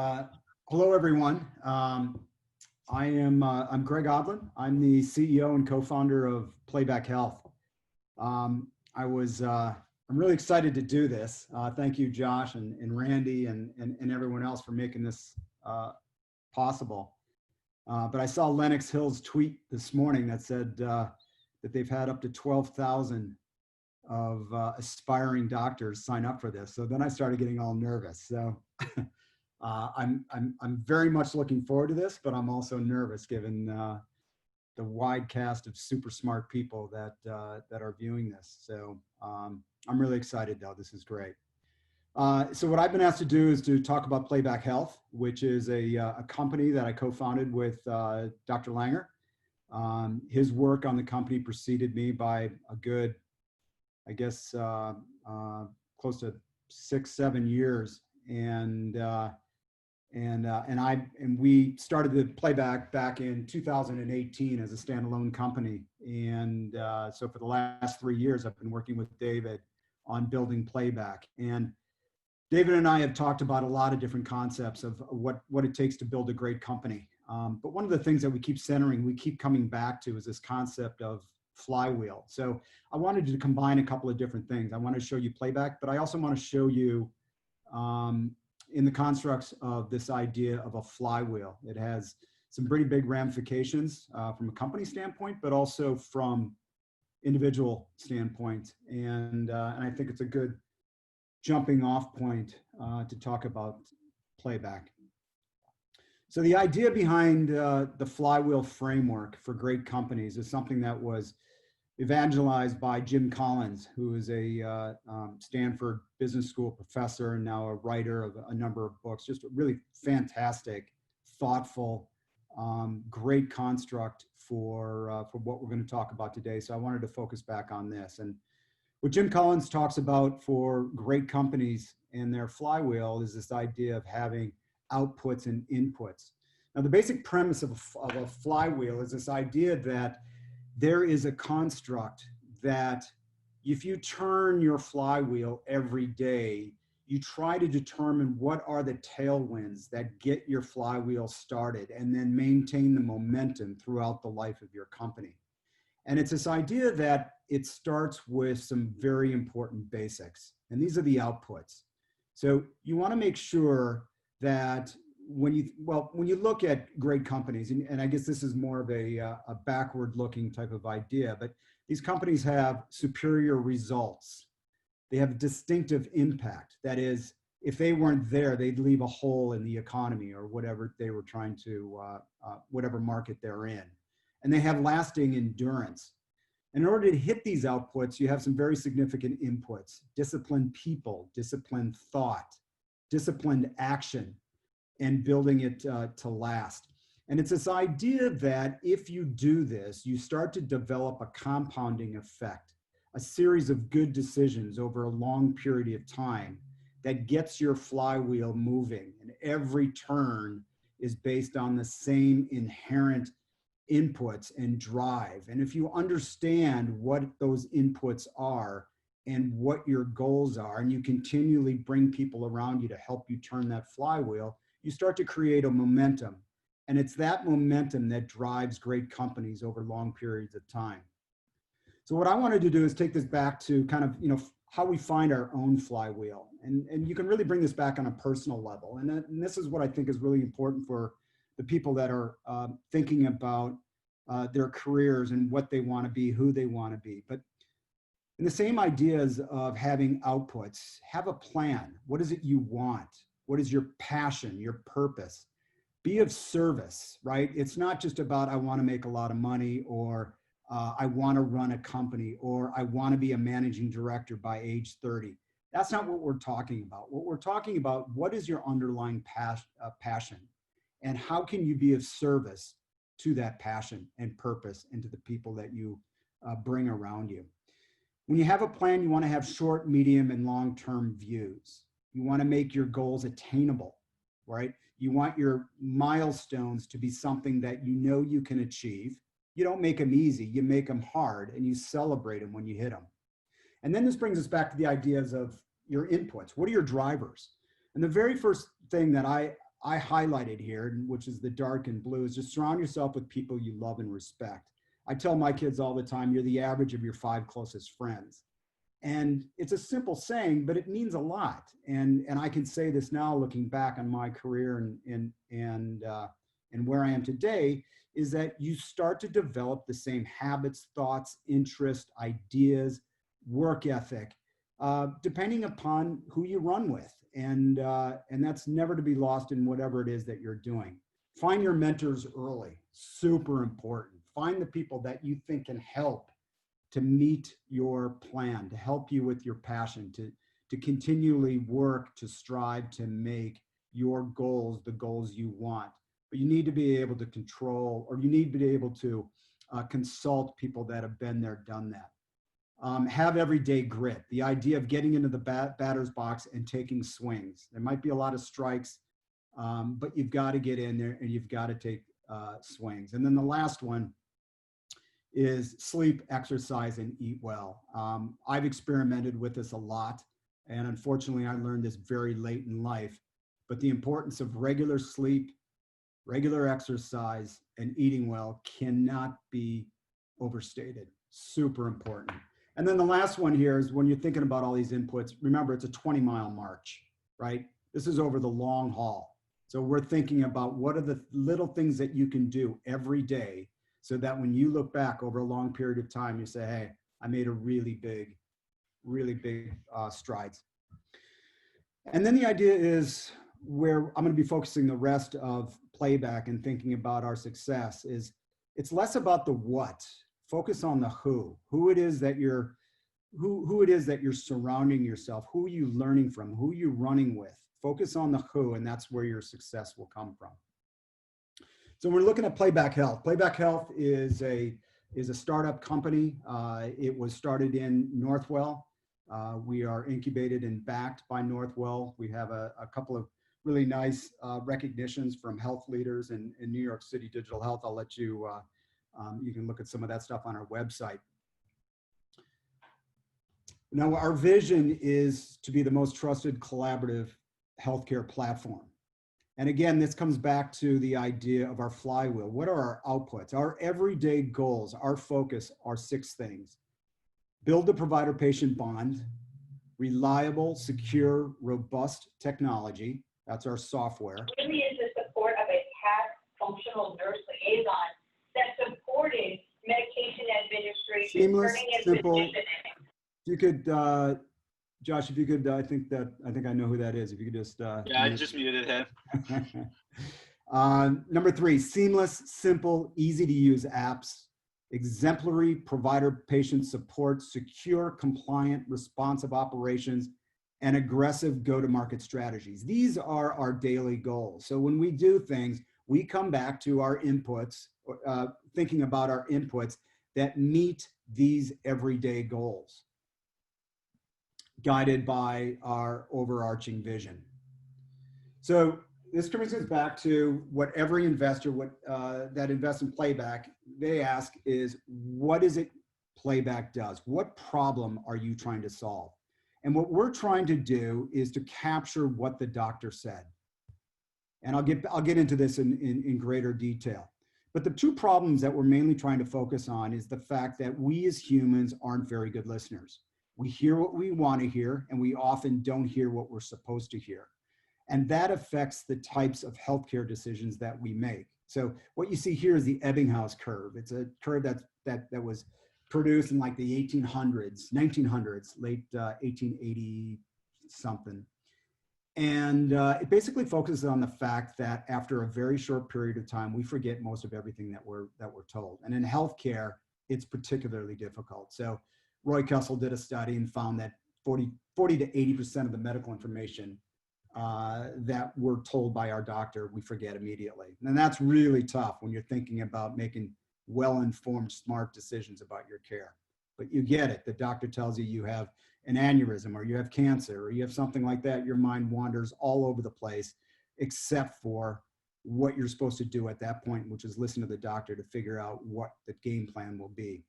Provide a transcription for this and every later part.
Uh, Hello, everyone. I'm Greg Odland. I'm the CEO and co-founder of Playback Health. I'm really excited to do this. Thank you, Josh and Randy and everyone else for making this possible. But I saw Lenox Hill's tweet this morning that said that they've had up to 12,000 of aspiring doctors sign up for this. So then I started getting all nervous. So I'm very much looking forward to this, but I'm also nervous given the wide cast of super smart people that are viewing this. So I'm really excited though. This is great. So what I've been asked to do is to talk about Playback Health, which is a company that I co-founded with Dr. Langer. His work on the company preceded me by a good, I guess, close to 6-7 years, and we started the Playback back in 2018 as a standalone company. And so for the last 3 years, I've been working with David on building Playback. And David and I have talked about a lot of different concepts of what it takes to build a great company. But one of the things that we keep coming back to is this concept of Flywheel. So I wanted to combine a couple of different things. I want to show you Playback, but I also want to show you in the constructs of this idea of a flywheel. It has some pretty big ramifications from a company standpoint, but also from individual standpoint. And I think it's a good jumping off point to talk about Playback. So the idea behind the flywheel framework for great companies is something that was evangelized by Jim Collins, who is a Stanford Business School professor and now a writer of a number of books. Just a really fantastic, thoughtful, great construct for what we're going to talk about today. So I wanted to focus back on this. And what Jim Collins talks about for great companies and their flywheel is this idea of having outputs and inputs. Now, the basic premise of a flywheel is this idea that there is a construct that if you turn your flywheel every day, you try to determine what are the tailwinds that get your flywheel started and then maintain the momentum throughout the life of your company. And it's this idea that it starts with some very important basics, and these are the outputs. So you want to make sure that when you look at great companies, and I guess this is more of a backward-looking type of idea, but these companies have superior results. They have distinctive impact. That is, if they weren't there, they'd leave a hole in the economy or whatever they were trying to, whatever market they're in. And they have lasting endurance. In order to hit these outputs, you have some very significant inputs: disciplined people, disciplined thought, disciplined action, and building it to last. And it's this idea that if you do this, you start to develop a compounding effect, a series of good decisions over a long period of time that gets your flywheel moving. And every turn is based on the same inherent inputs and drive. And if you understand what those inputs are and what your goals are, and you continually bring people around you to help you turn that flywheel, you start to create a momentum. And it's that momentum that drives great companies over long periods of time. So what I wanted to do is take this back to kind of, how we find our own flywheel. And you can really bring this back on a personal level. And this is what I think is really important for the people that are thinking about their careers and what they want to be, who they want to be. But in the same ideas of having outputs, have a plan. What is it you want? What is your passion, your purpose? Be of service, right? It's not just about, I want to make a lot of money, or I want to run a company, or I want to be a managing director by age 30. That's not what we're talking about. What we're talking about, what is your underlying passion? And how can you be of service to that passion and purpose and to the people that you bring around you? When you have a plan, you want to have short, medium, and long-term views. You want to make your goals attainable, right? You want your milestones to be something that you know you can achieve. You don't make them easy, you make them hard, and you celebrate them when you hit them. And then this brings us back to the ideas of your inputs. What are your drivers? And the very first thing that I I highlighted here, which is the dark and blue, is just surround yourself with people you love and respect. I tell my kids all the time, you're the average of your 5 closest friends. And it's a simple saying, but it means a lot. And I can say this now, looking back on my career and where I am today, is that you start to develop the same habits, thoughts, interests, ideas, work ethic, depending upon who you run with. And that's never to be lost in whatever it is that you're doing. Find your mentors early, super important. Find the people that you think can help to meet your plan, to help you with your passion, to continually work, to strive to make your goals the goals you want. But you need to be able to control, or you need to be able to consult people that have been there, done that. Have everyday grit, the idea of getting into the batter's box and taking swings. There might be a lot of strikes, but you've got to get in there and you've got to take swings. And then the last one is sleep, exercise, and eat well. I've experimented with this a lot, and unfortunately I learned this very late in life, but the importance of regular sleep, regular exercise, and eating well cannot be overstated. Super important. And then the last one here is, when you're thinking about all these inputs, remember it's a 20-mile march, right? This is over the long haul. So we're thinking about what are the little things that you can do every day, so that when you look back over a long period of time, you say, hey, I made a really big strides. And then the idea is, where I'm going to be focusing the rest of Playback and thinking about our success, is it's less about the what. Focus on the who it is that you're surrounding yourself, who are you learning from, who are you running with. Focus on the who, and that's where your success will come from. So we're looking at Playback Health. Playback Health is a startup company. It was started in Northwell. We are incubated and backed by Northwell. We have a couple of really nice recognitions from health leaders in New York City digital health. I'll let you, you can look at some of that stuff on our website. Now, our vision is to be the most trusted collaborative healthcare platform. And again, this comes back to the idea of our flywheel. What are our outputs? Our everyday goals, our focus are 6 things. Build a provider-patient bond, reliable, secure, robust technology. That's our software. It really is the support of a CAT functional nurse liaison that supported medication administration, Seamless, turning and simple. positioning. If you could, Josh, if you could, I think I know who that is. If you could just. Yeah, I just muted him. Number 3, seamless, simple, easy to use apps, exemplary provider-patient support, secure, compliant, responsive operations, and aggressive go-to-market strategies. These are our daily goals. So when we do things, we come back to our inputs, thinking about our inputs that meet these everyday goals, guided by our overarching vision. So this brings us back to what every investor that invests in Playback, they ask is, what is it Playback does? What problem are you trying to solve? And what we're trying to do is to capture what the doctor said. And I'll get into this in greater detail. But the 2 problems that we're mainly trying to focus on is the fact that we as humans aren't very good listeners. We hear what we want to hear, and we often don't hear what we're supposed to hear. And that affects the types of healthcare decisions that we make. So what you see here is the Ebbinghaus curve. It's a curve that was produced in like the 1900s, late 1880 something. And it basically focuses on the fact that after a very short period of time, we forget most of everything that we're told. And in healthcare, it's particularly difficult. So Roy Kessel did a study and found that 40 to 80% of the medical information that we're told by our doctor, we forget immediately. And that's really tough when you're thinking about making well-informed, smart decisions about your care. But you get it. The doctor tells you you have an aneurysm, or you have cancer, or you have something like that. Your mind wanders all over the place, except for what you're supposed to do at that point, which is listen to the doctor to figure out what the game plan will be.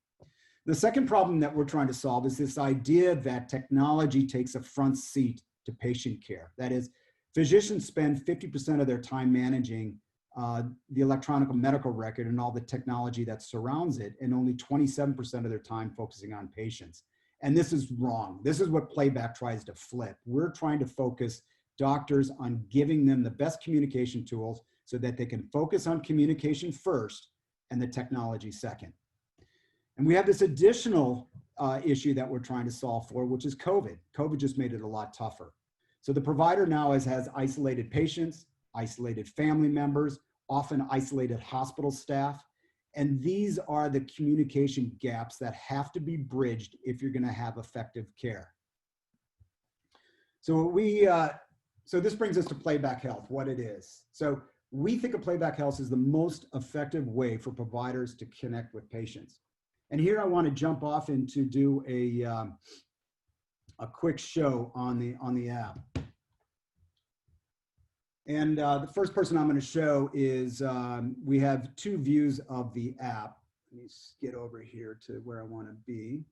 The second problem that we're trying to solve is this idea that technology takes a front seat to patient care. That is, Physicians spend 50% of their time managing the electronic medical record and all the technology that surrounds it, and only 27% of their time focusing on patients. And this is wrong. This is what Playback tries to flip. We're trying to focus doctors on giving them the best communication tools so that they can focus on communication first and the technology second. And we have this additional issue that we're trying to solve for, which is COVID. COVID just made it a lot tougher. So the provider now has isolated patients, isolated family members, often isolated hospital staff. And these are the communication gaps that have to be bridged if you're going to have effective care. So this brings us to Playback Health, what it is. So we think of Playback Health as the most effective way for providers to connect with patients. And here I want to jump off into do a quick show on the app. And the first person I'm going to show is, we have two views of the app. Let me get over here to where I want to be.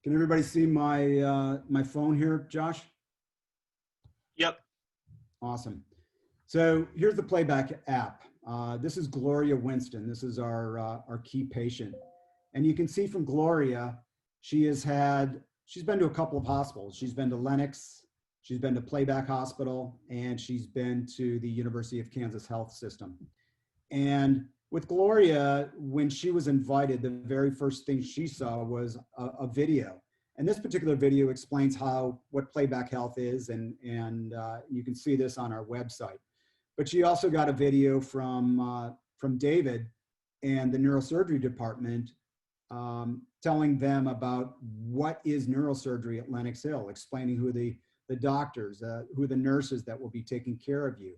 Can everybody see my phone here, Josh? Yep. Awesome. So here's the Playback app. This is Gloria Winston. This is our key patient. And you can see from Gloria, she's been to a couple of hospitals. She's been to Lenox, she's been to Playback Hospital, and she's been to the University of Kansas Health System. And with Gloria, when she was invited, the very first thing she saw was a video. And this particular video explains what Playback Health is, and you can see this on our website. But she also got a video from David and the neurosurgery department, telling them about what is neurosurgery at Lenox Hill, explaining who the doctors, who the nurses that will be taking care of you.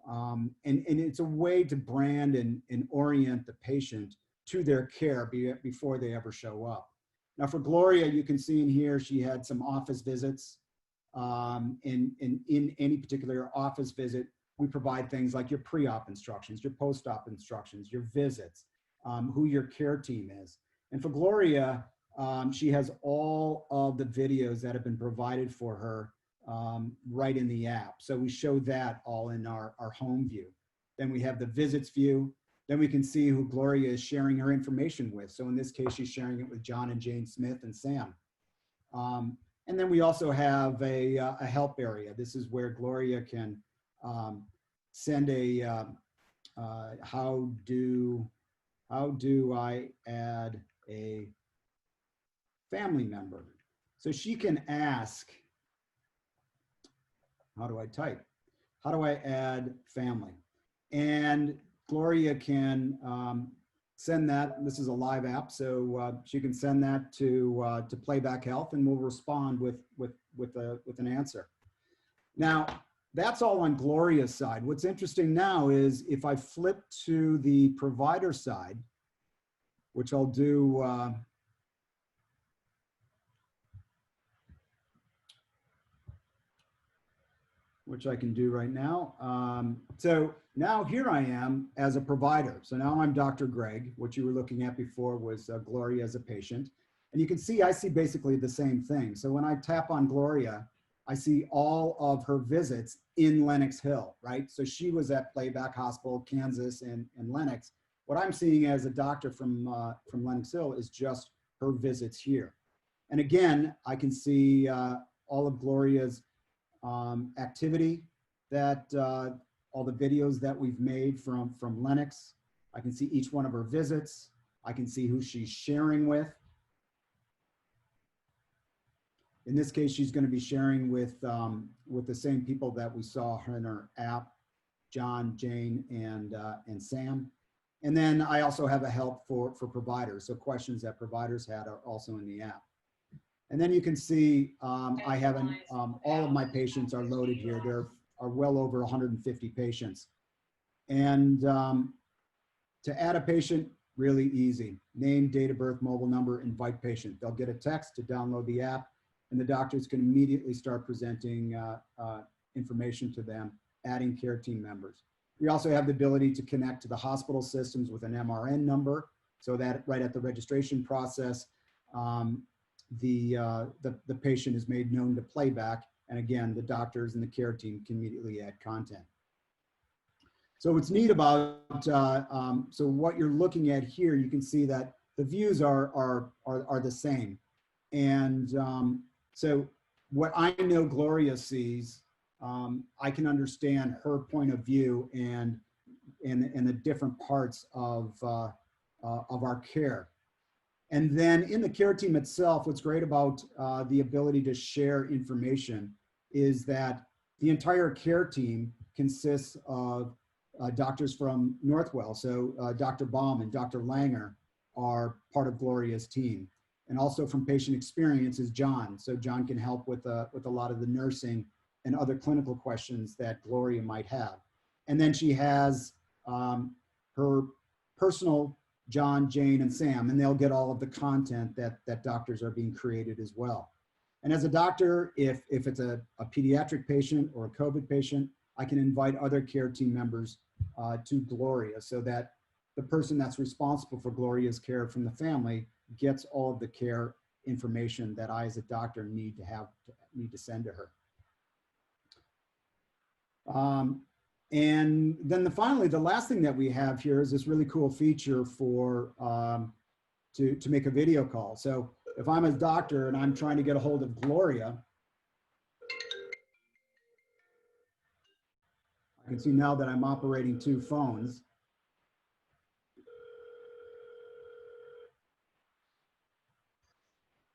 And it's a way to brand and orient the patient to their care before they ever show up. Now for Gloria, you can see in here, she had some office visits. In any particular office visit, we provide things like your pre-op instructions, your post-op instructions, your visits, who your care team is. And for Gloria, she has all of the videos that have been provided for her right in the app. So we show that all in our home view. Then we have the visits view. Then we can see who Gloria is sharing her information with. So in this case, she's sharing it with John and Jane Smith and Sam. And then we also have a help area. This is where Gloria can send a, how do I add a family member? So she can ask, how do I type? How do I add family? And Gloria can send that. This is a live app, so she can send that to Playback Health, and we'll respond with an answer. Now, that's all on Gloria's side. What's interesting now is if I flip to the provider side, which I'll do, which I can do right now. So now here I am as a provider. So now I'm Dr. Greg. What you were looking at before was Gloria as a patient. And you can see, I see basically the same thing. So when I tap on Gloria, I see all of her visits in Lenox Hill, right? So she was at Playback Hospital, Kansas, and Lenox. What I'm seeing as a doctor from Lenox Hill is just her visits here. And again, I can see all of Gloria's activity, that all the videos that we've made from Lenox. I can see each one of her visits. I can see who she's sharing with. In this case, she's going to be sharing with the same people that we saw her in her app, John, Jane, and Sam. And then I also have a help for providers. So questions that providers had are also in the app. And then you can see I have all of my patients are loaded here. There are well over 150 patients. And to add a patient, really easy. Name, date of birth, mobile number, invite patient. They'll get a text to download the app, and the doctors can immediately start presenting information to them, adding care team members. We also have the ability to connect to the hospital systems with an MRN number, so that right at the registration process, the patient is made known to Playback. And again, the doctors and the care team can immediately add content. So what's neat about, so what you're looking at here, you can see that the views are the same. And so what I know Gloria sees, I can understand her point of view and the different parts of our care. And then in the care team itself, what's great about the ability to share information is that the entire care team consists of doctors from Northwell. So Dr. Baum and Dr. Langer are part of Gloria's team. And also from patient experience is John. So John can help with a lot of the nursing and other clinical questions that Gloria might have. And then she has her personal John, Jane, and Sam, and they'll get all of the content that doctors are being created as well. And as a doctor, if it's a pediatric patient or a COVID patient, I can invite other care team members to Gloria so that the person that's responsible for Gloria's care from the family gets all of the care information that I as a doctor need to send to her. And then finally, the last thing that we have here is this really cool feature for to make a video call. So if I'm a doctor and I'm trying to get a hold of Gloria, I can see now that I'm operating two phones.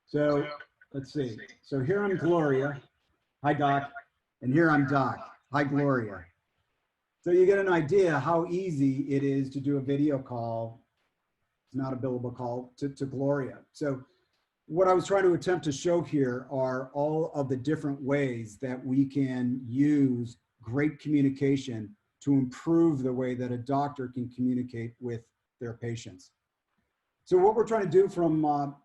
So let's see. So here I'm Gloria. Hi, Doc. And here I'm Doc. Hi, Gloria. So you get an idea how easy it is to do a video call. It's not a billable call to Gloria. So what I was trying to attempt to show here are all of the different ways that we can use great communication to improve the way that a doctor can communicate with their patients. So what we're trying to do from,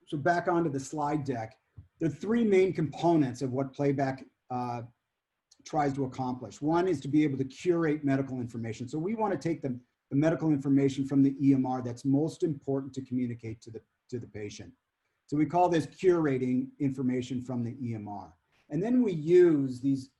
so back onto the slide deck, the three main components of what Playback tries to accomplish. One is to be able to curate medical information. So we want to take the medical information from the EMR that's most important to communicate to the patient. So we call this curating information from the EMR. And then we use these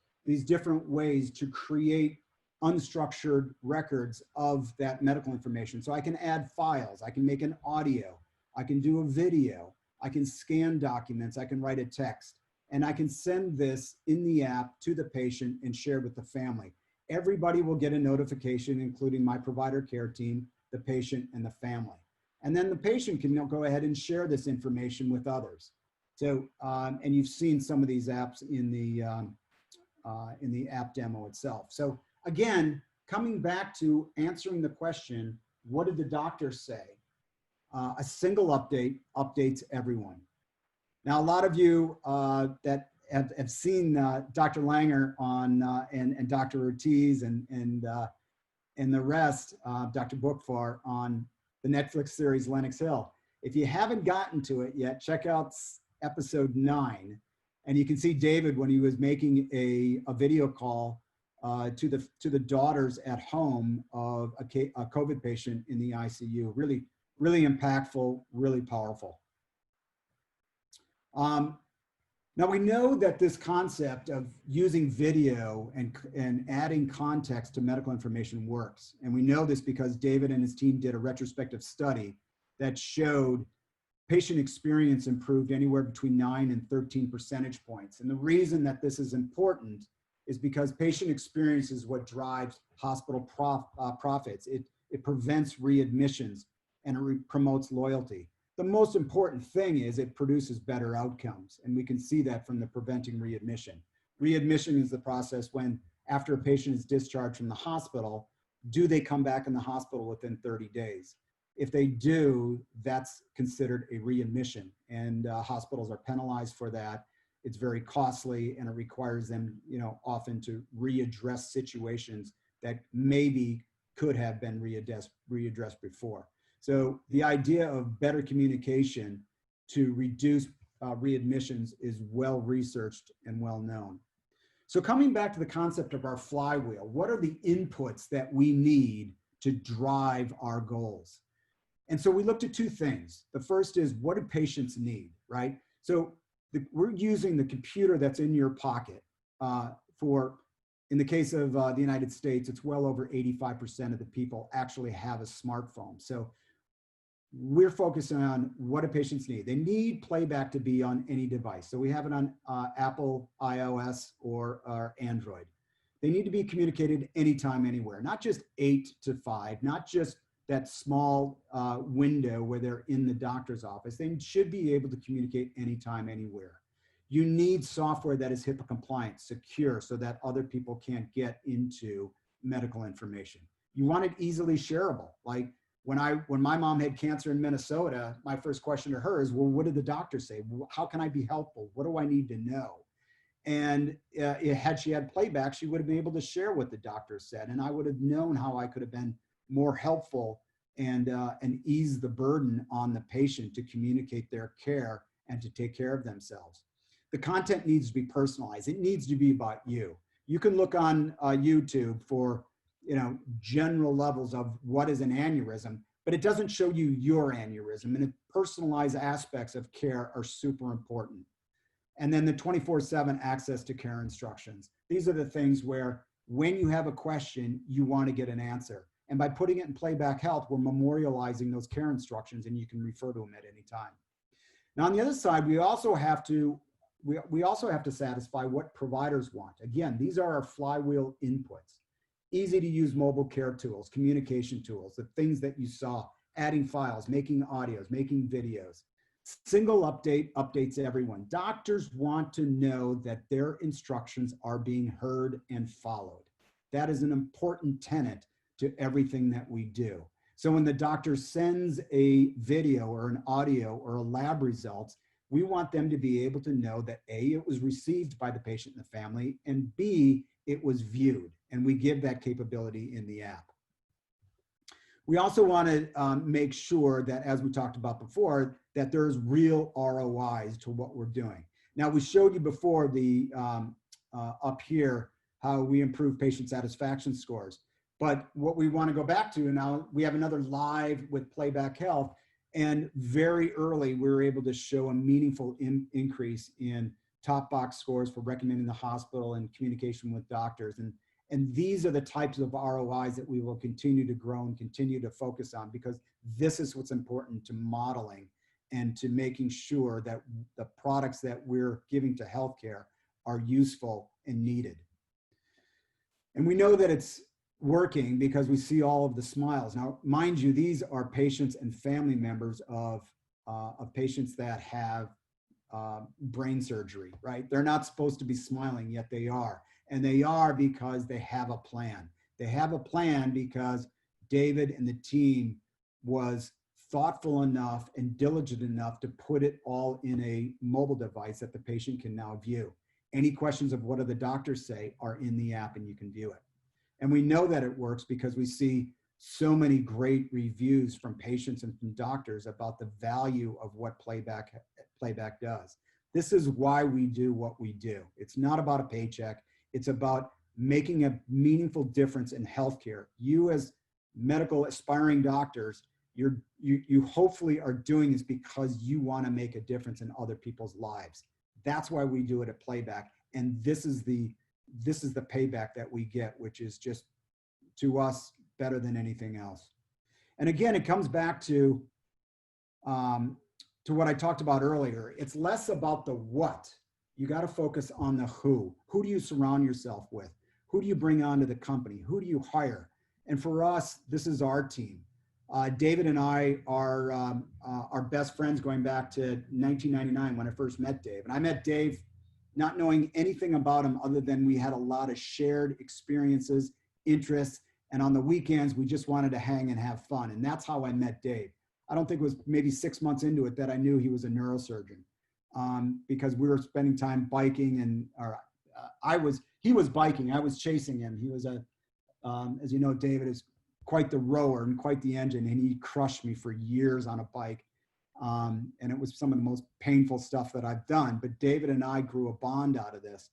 different ways to create unstructured records of that medical information. So I can add files, I can make an audio, I can do a video, I can scan documents, I can write a text, and I can send this in the app to the patient and share with the family. Everybody will get a notification, including my provider care team, the patient, and the family. And then the patient can go ahead and share this information with others. So, and you've seen some of these apps in the app demo itself. So again, coming back to answering the question, what did the doctor say? A single update updates everyone. Now, a lot of you that have seen Dr. Langer on and Dr. Ortiz and the rest, Dr. Bookfar on the Netflix series Lenox Hill. If you haven't gotten to it yet, check out episode 9, and you can see David when he was making a video call to the daughters at home of a COVID patient in the ICU. Really, really impactful, really powerful. Now we know that this concept of using video and adding context to medical information works. And we know this because David and his team did a retrospective study that showed patient experience improved anywhere between 9 and 13 percentage points. And the reason that this is important is because patient experience is what drives hospital profits. It prevents readmissions and it promotes loyalty. The most important thing is it produces better outcomes, and we can see that from the preventing readmission. Readmission is the process when, after a patient is discharged from the hospital, do they come back in the hospital within 30 days? If they do, that's considered a readmission, and hospitals are penalized for that. It's very costly, and it requires them, often to readdress situations that maybe could have been readdressed before. So the idea of better communication to reduce readmissions is well researched and well known. So coming back to the concept of our flywheel, what are the inputs that we need to drive our goals? And so we looked at two things. The first is, what do patients need, right? So we're using the computer that's in your pocket in the case of the United States, it's well over 85% of the people actually have a smartphone. So we're focusing on what do patients need. They need Playback to be on any device. So we have it on Apple, iOS, or Android. They need to be communicated anytime, anywhere, not just 8 to 5, not just that small window where they're in the doctor's office. They should be able to communicate anytime, anywhere. You need software that is HIPAA compliant, secure, so that other people can't get into medical information. You want it easily shareable. Like when my mom had cancer in Minnesota, my first question to her is, well, what did the doctor say? How can I be helpful? What do I need to know? And had she had Playback, she would have been able to share what the doctor said, and I would have known how I could have been more helpful and ease the burden on the patient to communicate their care and to take care of themselves. The content needs to be personalized. It needs to be about you. You can look on YouTube for general levels of what is an aneurysm, but it doesn't show you your aneurysm, and personalized aspects of care are super important. And then the 24/7 access to care instructions. These are the things where when you have a question, you want to get an answer. And by putting it in Playback Health, we're memorializing those care instructions, and you can refer to them at any time. Now, on the other side, we also have to satisfy what providers want. Again, these are our Flywheel inputs. Easy to use mobile care tools, communication tools, the things that you saw, adding files, making audios, making videos. Single update updates everyone. Doctors want to know that their instructions are being heard and followed. That is an important tenet to everything that we do. So when the doctor sends a video or an audio or a lab results, we want them to be able to know that A, it was received by the patient and the family, and B, it was viewed. And we give that capability in the app. We also want to make sure that, as we talked about before, that there's real ROIs to what we're doing. Now, we showed you before the up here how we improve patient satisfaction scores. But what we want to go back to now, we have another live with Playback Health, and very early we were able to show a meaningful increase in top box scores for recommending the hospital and communication with doctors. And these are the types of ROIs that we will continue to grow and continue to focus on, because this is what's important to modeling and to making sure that the products that we're giving to healthcare are useful and needed. And we know that it's working because we see all of the smiles. Now, mind you, these are patients and family members of patients that have brain surgery, right? They're not supposed to be smiling, yet they are. And they are because they have a plan. They have a plan because David and the team was thoughtful enough and diligent enough to put it all in a mobile device that the patient can now view. Any questions of what do the doctors say are in the app, and you can view it. And we know that it works because we see so many great reviews from patients and from doctors about the value of what Playback does. This is why we do what we do. It's not about a paycheck. It's about making a meaningful difference in healthcare. You, as medical aspiring doctors, you hopefully are doing this because you want to make a difference in other people's lives. That's why we do it at Playback. And this is the payback that we get, which is just, to us, better than anything else. And again, it comes back to what I talked about earlier. It's less about the what. You got to focus on the who. Who do you surround yourself with? Who do you bring onto the company? Who do you hire? And for us, this is our team. David and I are best friends going back to 1999 when I first met Dave. And I met Dave not knowing anything about him other than we had a lot of shared experiences, interests, and on the weekends, we just wanted to hang and have fun. And that's how I met Dave. I don't think it was maybe 6 months into it that I knew he was a neurosurgeon, because we were spending time biking, and he was biking, I was chasing him. He was as you know, David is quite the rower and quite the engine, and he crushed me for years on a bike. And it was some of the most painful stuff that I've done, but David and I grew a bond out of this.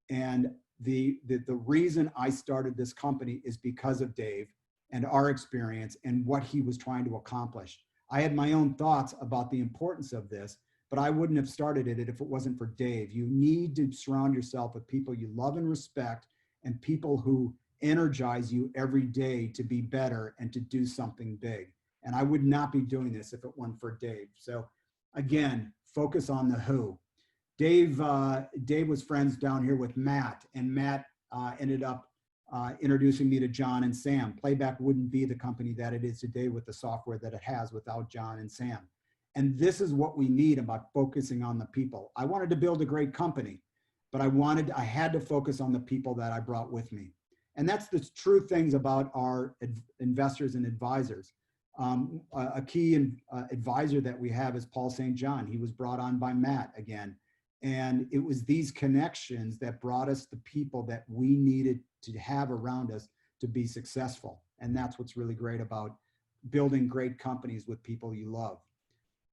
And the reason I started this company is because of Dave and our experience and what he was trying to accomplish. I had my own thoughts about the importance of this, but I wouldn't have started it if it wasn't for Dave. You need to surround yourself with people you love and respect, and people who energize you every day to be better and to do something big. And I would not be doing this if it weren't for Dave. So again, focus on the who. Dave was friends down here with Matt, and Matt ended up introducing me to John and Sam. Playback wouldn't be the company that it is today with the software that it has without John and Sam. And this is what we need about focusing on the people. I wanted to build a great company, but I had to focus on the people that I brought with me. And that's the true things about our investors and advisors. A key advisor that we have is Paul St. John. He was brought on by Matt again. And it was these connections that brought us the people that we needed to have around us to be successful. And that's what's really great about building great companies with people you love.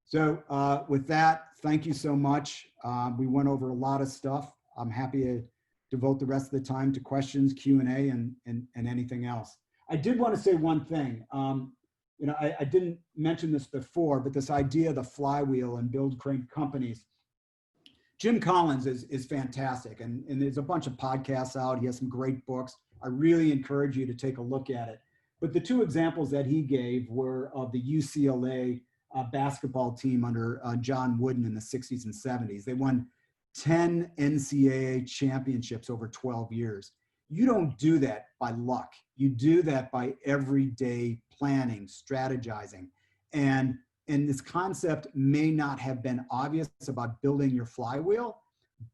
So with that, thank you so much. We went over a lot of stuff. I'm happy to devote the rest of the time to questions, Q&A, and anything else. I did want to say one thing. You know, I didn't mention this before, but this idea of the flywheel and build great companies. Jim Collins is fantastic, and there's a bunch of podcasts out. He has some great books. I really encourage you to take a look at it. But the two examples that he gave were of the UCLA basketball team under John Wooden in the 60s and 70s. They won 10 NCAA championships over 12 years. You don't do that by luck. You do that by everyday planning, strategizing. And this concept may not have been obvious about building your flywheel,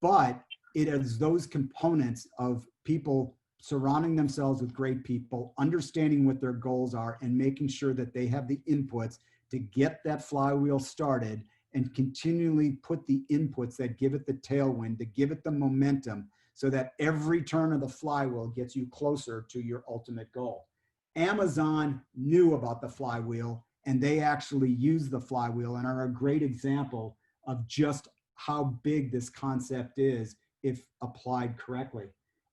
but it is those components of people surrounding themselves with great people, understanding what their goals are, and making sure that they have the inputs to get that flywheel started and continually put the inputs that give it the tailwind, to give it the momentum, so that every turn of the flywheel gets you closer to your ultimate goal. Amazon knew about the flywheel, and they actually use the flywheel and are a great example of just how big this concept is if applied correctly.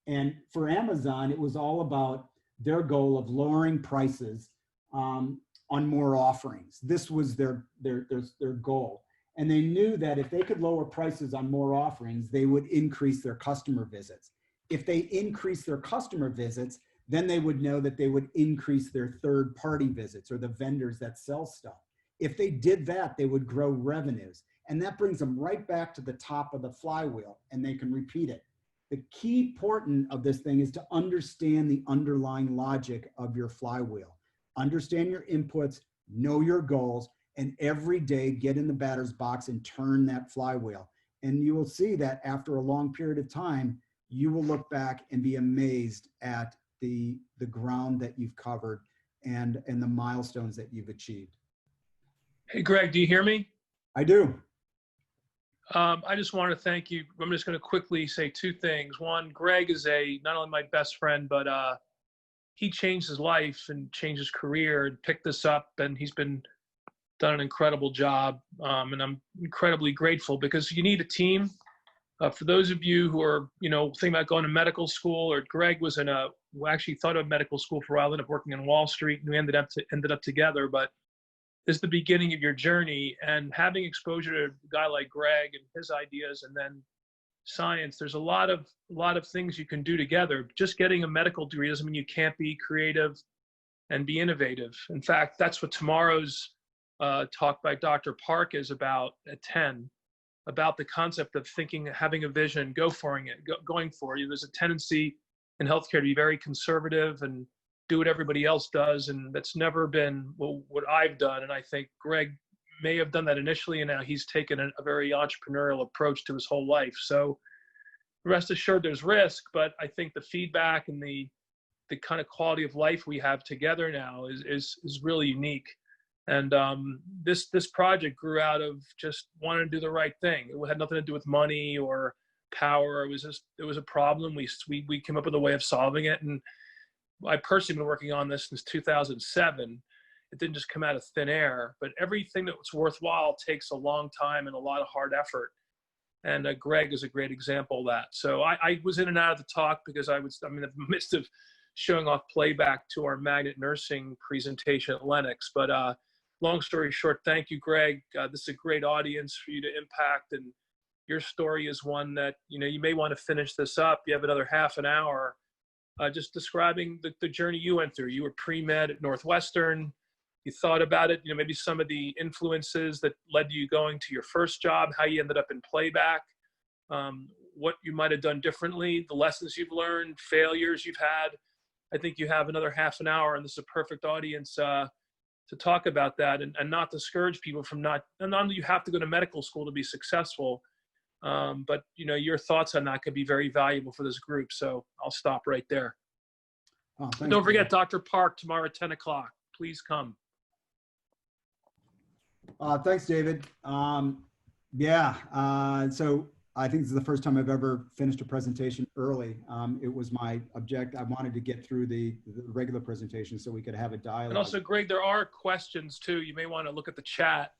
And for Amazon, it was all about their goal of lowering prices on more offerings. This was their goal. And they knew that if they could lower prices on more offerings, they would increase their customer visits. If they increase their customer visits, then they would know that they would increase their third-party visits or the vendors that sell stuff. If they did that, they would grow revenues. And that brings them right back to the top of the flywheel, and they can repeat it. The key important of this thing is to understand the underlying logic of your flywheel. Understand your inputs, know your goals, and every day get in the batter's box and turn that flywheel. And you will see that after a long period of time, you will look back and be amazed at the ground that you've covered and the milestones that you've achieved. Hey, Greg, do you hear me? I do. I just want to thank you. I'm just going to quickly say two things. One, Greg is not only my best friend, but he changed his life and changed his career and picked this up, and he's done an incredible job. And I'm incredibly grateful, because you need a team. For those of you who are, thinking about going to medical school, or Greg was actually thought of medical school for a while, ended up working on Wall Street, and we ended up together. But this is the beginning of your journey, and having exposure to a guy like Greg and his ideas, and then science. There's a lot of things you can do together. Just getting a medical degree doesn't mean you can't be creative and be innovative. In fact, that's what tomorrow's talk by Dr. Park is about at 10. About the concept of thinking, having a vision, going for it. There's a tendency in healthcare to be very conservative and do what everybody else does, and that's never been what I've done. And I think Greg may have done that initially, and now he's taken a very entrepreneurial approach to his whole life. So rest assured there's risk, but I think the feedback and the kind of quality of life we have together now is really unique. And this project grew out of just wanting to do the right thing. It had nothing to do with money or power. It was a problem. We came up with a way of solving it. And I personally been working on this since 2007. It didn't just come out of thin air, but everything that's worthwhile takes a long time and a lot of hard effort. And Greg is a great example of that. So I was in and out of the talk because I'm in the midst of showing off Playback to our magnet nursing presentation at Lennox. But long story short, thank you, Greg. This is a great audience for you to impact, and your story is one that, you may want to finish this up. You have another half an hour, just describing the journey you went through. You were pre-med at Northwestern. You thought about it, maybe some of the influences that led to you going to your first job, how you ended up in Playback, what you might have done differently, the lessons you've learned, failures you've had. I think you have another half an hour, and this is a perfect audience to talk about that, and not discourage people from not only you have to go to medical school to be successful, but your thoughts on that could be very valuable for this group. So I'll stop right there. Oh, And don't forget Dr. Park tomorrow at 10 o'clock. Please come. Thanks, David. So I think this is the first time I've ever finished a presentation early. It was my objective. I wanted to get through the regular presentation so we could have a dialogue. And also, Greg, there are questions too. You may want to look at the chat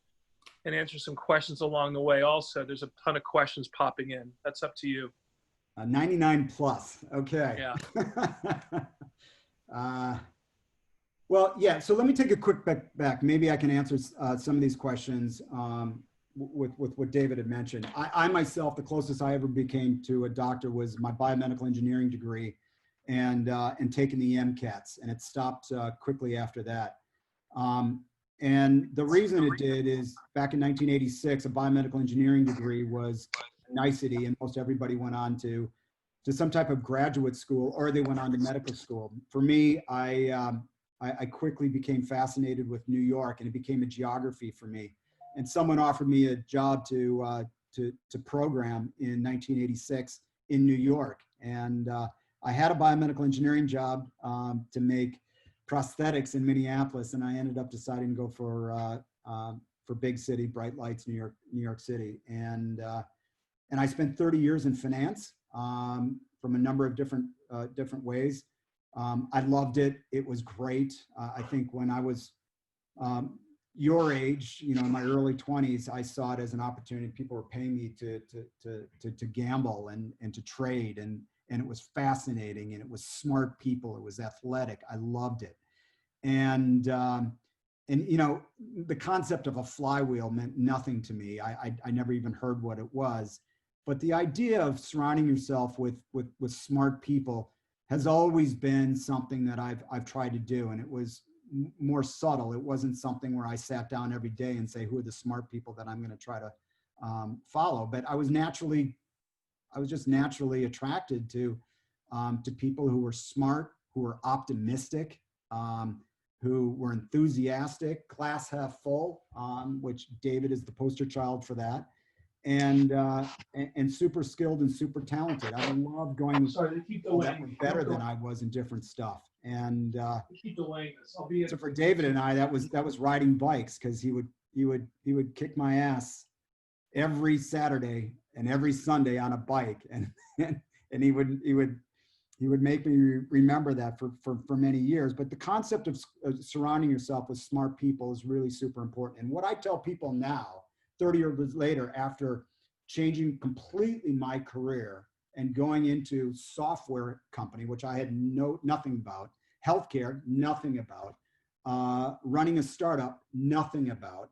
and answer some questions along the way. Also, there's a ton of questions popping in. That's up to you. 99 plus. Okay. Yeah. Well, yeah. So let me take a quick back. Maybe I can answer some of these questions with what David had mentioned. I myself, the closest I ever became to a doctor was my biomedical engineering degree, and taking the MCATs, and it stopped quickly after that. And the reason it did is back in 1986, a biomedical engineering degree was a nicety, and most everybody went on to some type of graduate school, or they went on to medical school. For me, I quickly became fascinated with New York, and it became a geography for me. And someone offered me a job to program in 1986 in New York, and I had a biomedical engineering job to make prosthetics in Minneapolis, and I ended up deciding to go for big city, bright lights, New York City, and I spent 30 years in finance from a number of different ways. I loved it. It was great. I think when I was your age, in my early 20s, I saw it as an opportunity. People were paying me to gamble and to trade, and it was fascinating, and it was smart people. It was athletic. I loved it. And the concept of a flywheel meant nothing to me. I never even heard what it was. But the idea of surrounding yourself with smart people has always been something that I've tried to do. And it was more subtle. It wasn't something where I sat down every day and say, who are the smart people that I'm going to try to follow? But I was just naturally attracted to people who were smart, who were optimistic, who were enthusiastic, glass half full, which David is the poster child for that, and super skilled and super talented. I love going better than I was in different stuff. And so for David and I, that was riding bikes, because he would kick my ass every Saturday and every Sunday on a bike, and he would make me remember that for many years. But the concept of surrounding yourself with smart people is really super important. And what I tell people now, 30 years later, after changing completely my career and going into software company, which I had nothing about, healthcare, nothing about, running a startup, nothing about,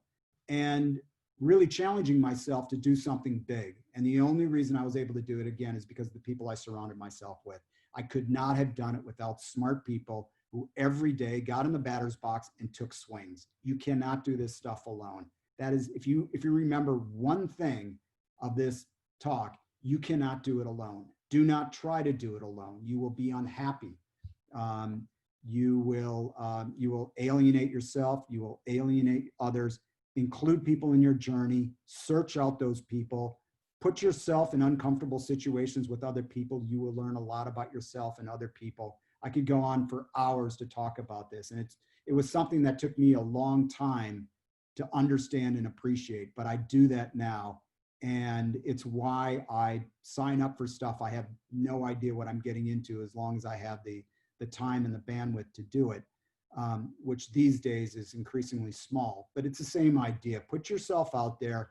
and really challenging myself to do something big. And the only reason I was able to do it again is because of the people I surrounded myself with. I could not have done it without smart people who every day got in the batter's box and took swings. You cannot do this stuff alone. That is, if you remember one thing of this talk, you cannot do it alone. Do not try to do it alone. You will be unhappy. You will alienate yourself. You will alienate others. Include people in your journey. Search out those people. Put yourself in uncomfortable situations with other people. You will learn a lot about yourself and other people. I could go on for hours to talk about this. And it was something that took me a long time to understand and appreciate, but I do that now. And it's why I sign up for stuff. I have no idea what I'm getting into, as long as I have the time and the bandwidth to do it, which these days is increasingly small, but it's the same idea. Put yourself out there,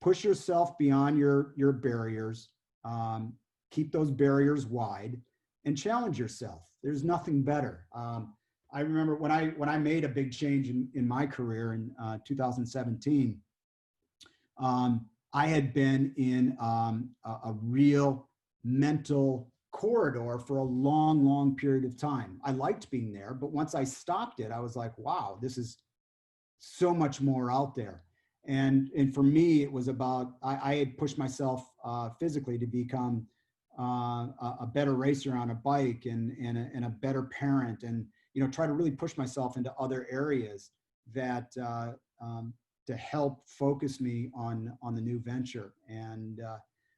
push yourself beyond your barriers, keep those barriers wide, and challenge yourself. There's nothing better. I remember when I made a big change in my career in 2017. I had been in a real mental corridor for a long, long period of time. I liked being there, but once I stopped it, I was like, wow, this is so much more out there. And for me, it was about, I had pushed myself physically to become a better racer on a bike and a better parent, and, you know, try to really push myself into other areas that to help focus me on the new venture, and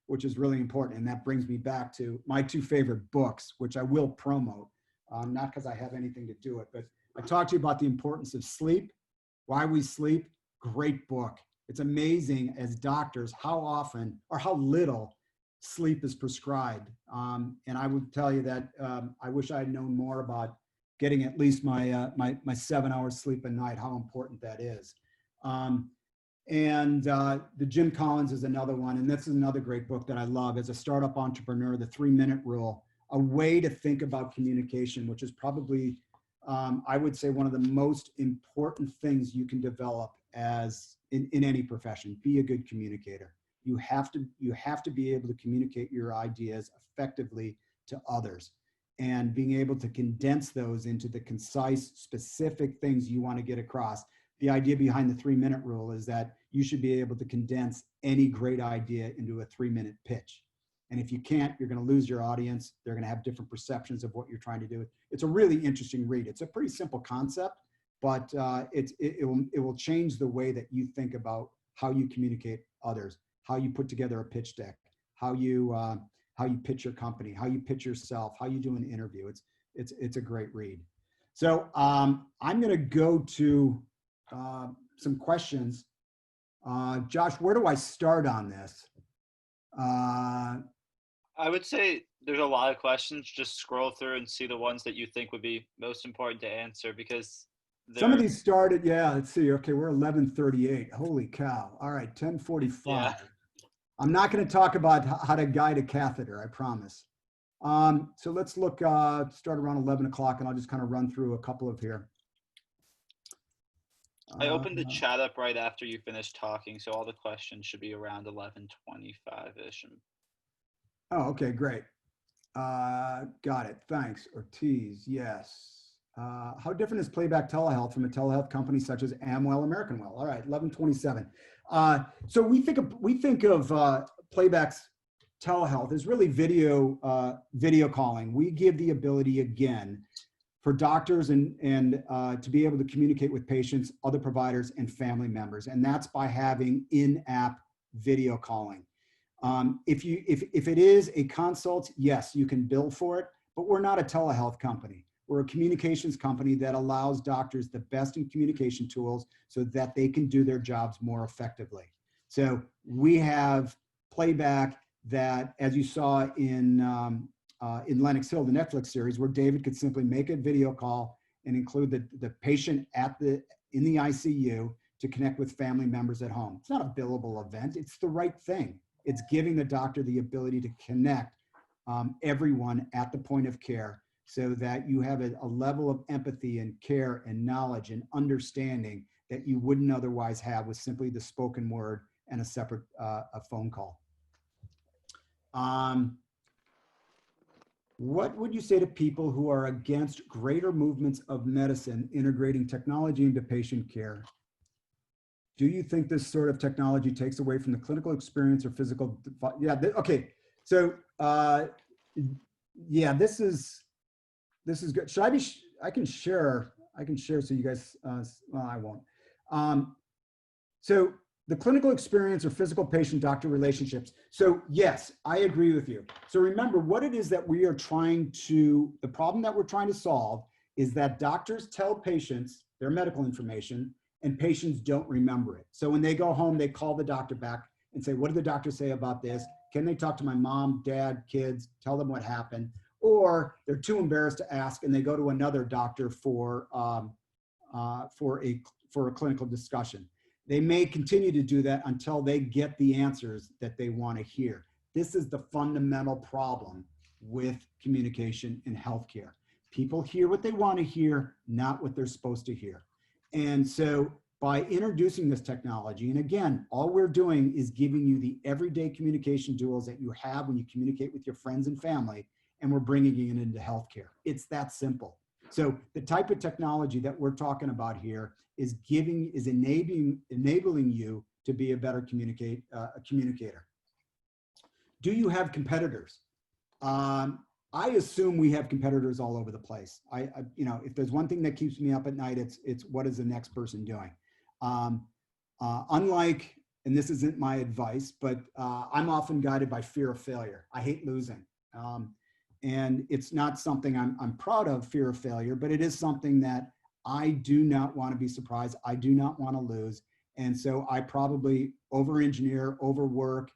which is really important. And that brings me back to my two favorite books, which I will promote, not because I have anything to do it, but I talked to you about the importance of sleep, why we sleep. Great book. It's amazing as doctors how often or how little sleep is prescribed. And I would tell you that I wish I had known more about getting at least my 7 hours sleep a night, how important that is. The Jim Collins is another one. And this is another great book that I love. As a startup entrepreneur, the 3-minute rule, a way to think about communication, which is probably, I would say, one of the most important things you can develop as in any profession. Be a good communicator. You have to be able to communicate your ideas effectively to others, and being able to condense those into the concise, specific things you want to get across. The idea behind the 3-minute rule is that you should be able to condense any great idea into a 3-minute pitch. And if you can't, you're going to lose your audience. They're going to have different perceptions of what you're trying to do. It's a really interesting read. It's a pretty simple concept, but it will change the way that you think about how you communicate others, how you put together a pitch deck, how you pitch your company, how you pitch yourself, how you do an interview. It's a great read. So I'm going to go to some questions. Josh, where do I start on this? I would say there's a lot of questions. Just scroll through and see the ones that you think would be most important to answer, because some of these started, yeah, let's see. Okay, we're 11:38. Holy cow. All right, 10:45. Yeah. I'm not going to talk about how to guide a catheter, I promise. So let's look, start around 11 o'clock, and I'll just kind of run through a couple of here. I opened the chat up right after you finished talking, so all the questions should be around 11:25-ish. Oh, okay, great. Got it. Thanks. Ortiz, yes. How different is Playback telehealth from a telehealth company such as Amwell, American Well? All right, 11:27. So we think of Playback's telehealth as really video calling. We give the ability, again, for doctors and to be able to communicate with patients, other providers, and family members, and that's by having in-app video calling. If it is a consult, yes, you can bill for it, but we're not a telehealth company. We're a communications company that allows doctors the best in communication tools so that they can do their jobs more effectively. So we have Playback that, as you saw in Lenox Hill, the Netflix series, where David could simply make a video call and include the patient in the ICU to connect with family members at home. It's not a billable event. It's the right thing. It's giving the doctor the ability to connect everyone at the point of care, so that you have a level of empathy and care and knowledge and understanding that you wouldn't otherwise have with simply the spoken word and a separate a phone call. What would you say to people who are against greater movements of medicine integrating technology into patient care? Do you think this sort of technology takes away from the clinical experience or physical? Yeah, okay. So yeah, this is good. Should I be, I can share so you guys, well, I won't. So the clinical experience or physical patient-doctor relationships. So yes, I agree with you. So remember what it is that we are the problem that we're trying to solve is that doctors tell patients their medical information and patients don't remember it. So when they go home, they call the doctor back and say, what did the doctor say about this? Can they talk to my mom, dad, kids, tell them what happened? Or they're too embarrassed to ask and they go to another doctor for a clinical discussion. They may continue to do that until they get the answers that they want to hear. This is the fundamental problem with communication in healthcare. People hear what they want to hear, not what they're supposed to hear. And so by introducing this technology, and again, all we're doing is giving you the everyday communication tools that you have when you communicate with your friends and family, and we're bringing it into healthcare. It's that simple. So the type of technology that we're talking about here is enabling you to be a better communicator. Do you have competitors? I assume we have competitors all over the place. You know, if there's one thing that keeps me up at night, it's what is the next person doing? Unlike, and this isn't my advice, but I'm often guided by fear of failure. I hate losing. And it's not something I'm proud of, fear of failure, but it is something that I do not want to be surprised. I do not want to lose. And so I probably over-engineer, overwork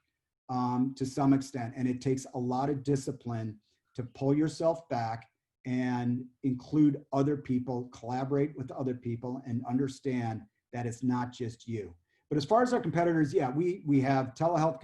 to some extent. And it takes a lot of discipline to pull yourself back and include other people, collaborate with other people, and understand that it's not just you. But as far as our competitors, yeah, we have telehealth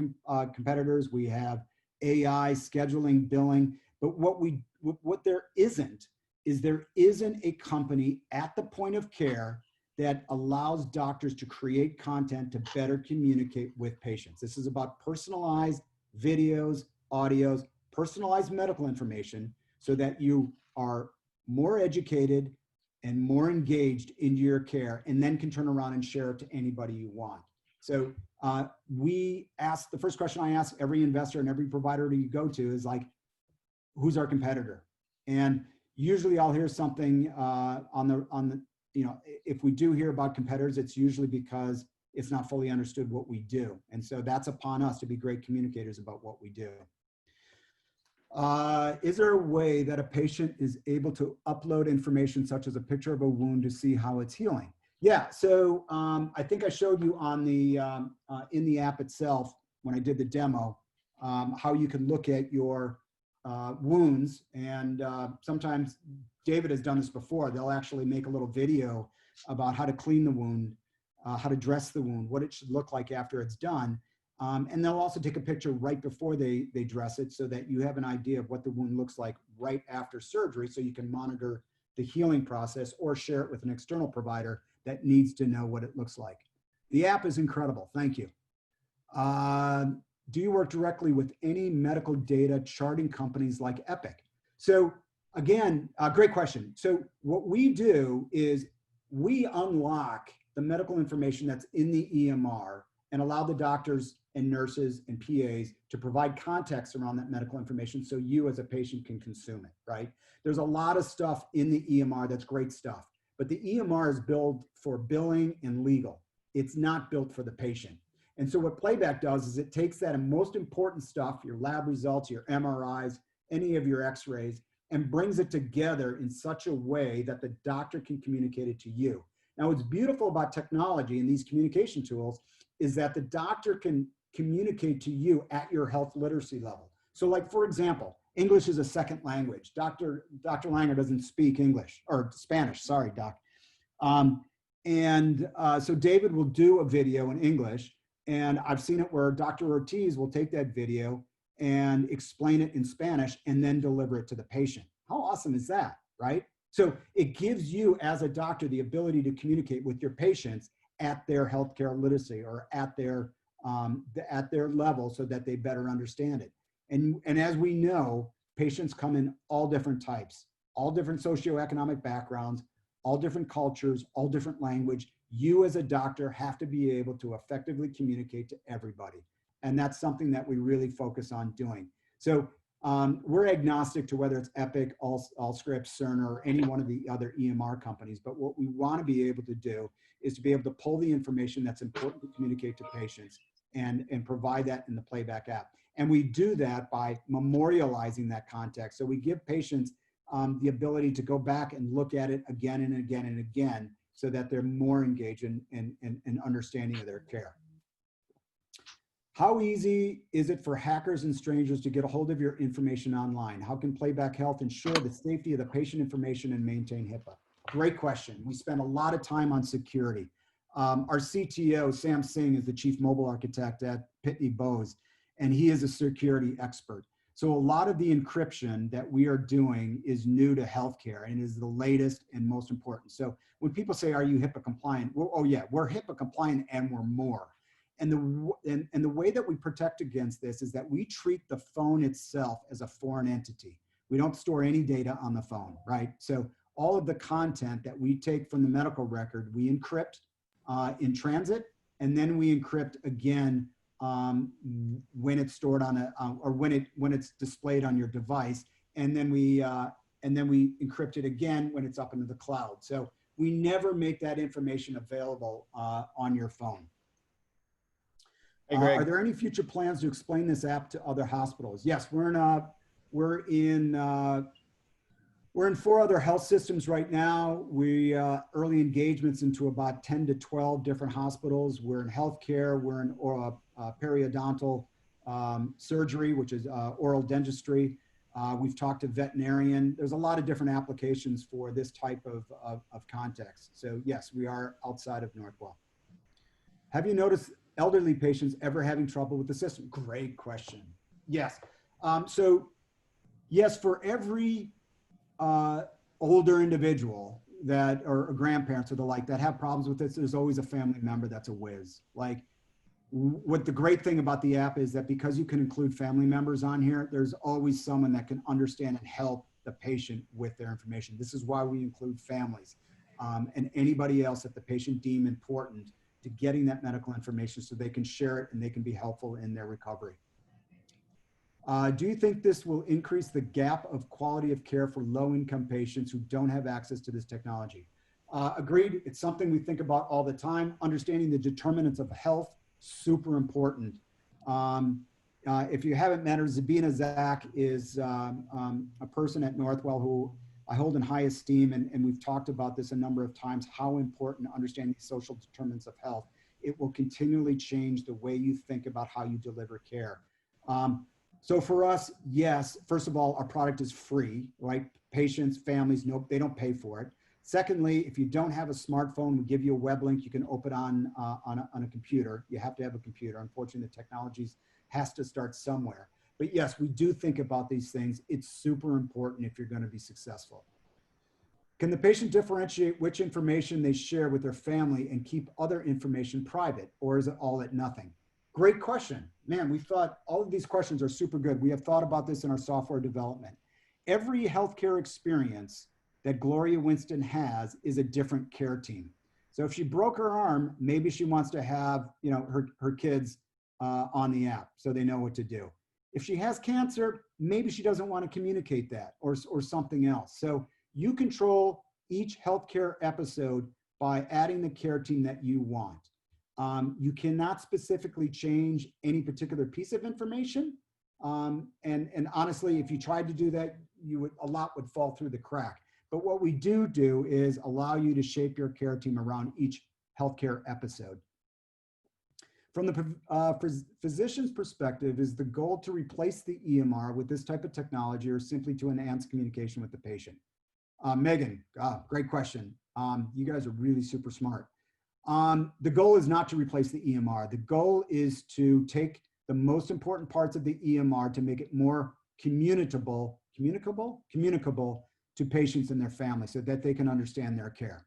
competitors, we have AI, scheduling, billing, but what there isn't a company at the point of care that allows doctors to create content to better communicate with patients. This is about personalized videos, audios, personalized medical information so that you are more educated and more engaged into your care, and then can turn around and share it to anybody you want. So the first question I ask every investor and every provider you go to is like, who's our competitor? And usually I'll hear something you know, if we do hear about competitors, it's usually because it's not fully understood what we do. And so that's upon us to be great communicators about what we do. Is there a way that a patient is able to upload information such as a picture of a wound to see how it's healing? Yeah, so I think I showed you on the in the app itself when I did the demo how you can look at your wounds, and sometimes David has done this before. They'll actually make a little video about how to clean the wound, how to dress the wound, what it should look like after it's done. And they'll also take a picture right before they dress it so that you have an idea of what the wound looks like right after surgery, so you can monitor the healing process or share it with an external provider that needs to know what it looks like. The app is incredible. Thank you. Do you work directly with any medical data charting companies like Epic? So again, great question. So what we do is we unlock the medical information that's in the EMR and allow the doctors and nurses and PAs to provide context around that medical information so you as a patient can consume it, right? There's a lot of stuff in the EMR that's great stuff, but the EMR is built for billing and legal. It's not built for the patient. And so what Playback does is it takes that most important stuff, your lab results, your MRIs, any of your x-rays, and brings it together in such a way that the doctor can communicate it to you. Now, what's beautiful about technology and these communication tools is that the doctor can communicate to you at your health literacy level. So like, for example, English is a second language. Dr. Langer doesn't speak English, or Spanish, sorry, Doc. So David will do a video in English, and I've seen it where Dr. Ortiz will take that video and explain it in Spanish and then deliver it to the patient. How awesome is that, right? So it gives you as a doctor the ability to communicate with your patients at their healthcare literacy or at their level so that they better understand it. And as we know, patients come in all different types, all different socioeconomic backgrounds, all different cultures, all different language. You as a doctor have to be able to effectively communicate to everybody. And that's something that we really focus on doing. So we're agnostic to whether it's Epic, Allscripts, Cerner, or any one of the other EMR companies. But what we want to be able to do is to be able to pull the information that's important to communicate to patients and provide that in the Playback app. And we do that by memorializing that context. So we give patients the ability to go back and look at it again and again and again so that they're more engaged in understanding of their care. How easy is it for hackers and strangers to get a hold of your information online? How can Playback Health ensure the safety of the patient information and maintain HIPAA? Great question. We spend a lot of time on security. Our CTO, Sam Singh, is the chief mobile architect at Pitney Bowes, and he is a security expert. So a lot of the encryption that we are doing is new to healthcare and is the latest and most important. So when people say, are you HIPAA compliant? Well, oh yeah, we're HIPAA compliant and we're more. And the way that we protect against this is that we treat the phone itself as a foreign entity. We don't store any data on the phone, right? So all of the content that we take from the medical record, we encrypt in transit, and then we encrypt again when it's stored on a or when it's displayed on your device, and then we encrypt it again when it's up into the cloud. So we never make that information available on your phone. Hey, Greg. Are there any future plans to explain this app to other hospitals? Yes, we're in 4 other health systems right now. We early engagements into about 10 to 12 different hospitals. We're in healthcare. We're in periodontal surgery, which is oral dentistry. We've talked to veterinarian. There's a lot of different applications for this type of context. So yes, we are outside of Northwell. Have you noticed elderly patients ever having trouble with the system? Great question. Yes. So yes, for every older individual that or grandparents or the like that have problems with this, there's always a family member that's a whiz. Like, what the great thing about the app is that because you can include family members on here, there's always someone that can understand and help the patient with their information. This is why we include families and anybody else that the patient deem important to getting that medical information so they can share it and they can be helpful in their recovery. Do you think this will increase the gap of quality of care for low-income patients who don't have access to this technology? Agreed. It's something we think about all the time. Understanding the determinants of health, super important. If you haven't met her, Zabina Zak is a person at Northwell who I hold in high esteem, and we've talked about this a number of times, how important understanding the social determinants of health. It will continually change the way you think about how you deliver care. So for us, yes, first of all, our product is free, right? Patients, families, no, they don't pay for it. Secondly, if you don't have a smartphone, we give you a web link. You can open on a computer. You have to have a computer. Unfortunately, the technologies has to start somewhere. But yes, we do think about these things. It's super important if you're going to be successful. Can the patient differentiate which information they share with their family and keep other information private, or is it all at nothing? Great question. Man, we thought all of these questions are super good. We have thought about this in our software development. Every healthcare experience that Gloria Winston has is a different care team. So if she broke her arm, maybe she wants to have, you know, her kids on the app so they know what to do. If she has cancer, maybe she doesn't want to communicate that or something else. So you control each healthcare episode by adding the care team that you want. You cannot specifically change any particular piece of information. And honestly, if you tried to do that, a lot would fall through the crack. But what we do is allow you to shape your care team around each healthcare episode. From the physician's perspective, is the goal to replace the EMR with this type of technology or simply to enhance communication with the patient? Megan, great question. You guys are really super smart. The goal is not to replace the EMR. The goal is to take the most important parts of the EMR to make it more communicable to patients and their families so that they can understand their care.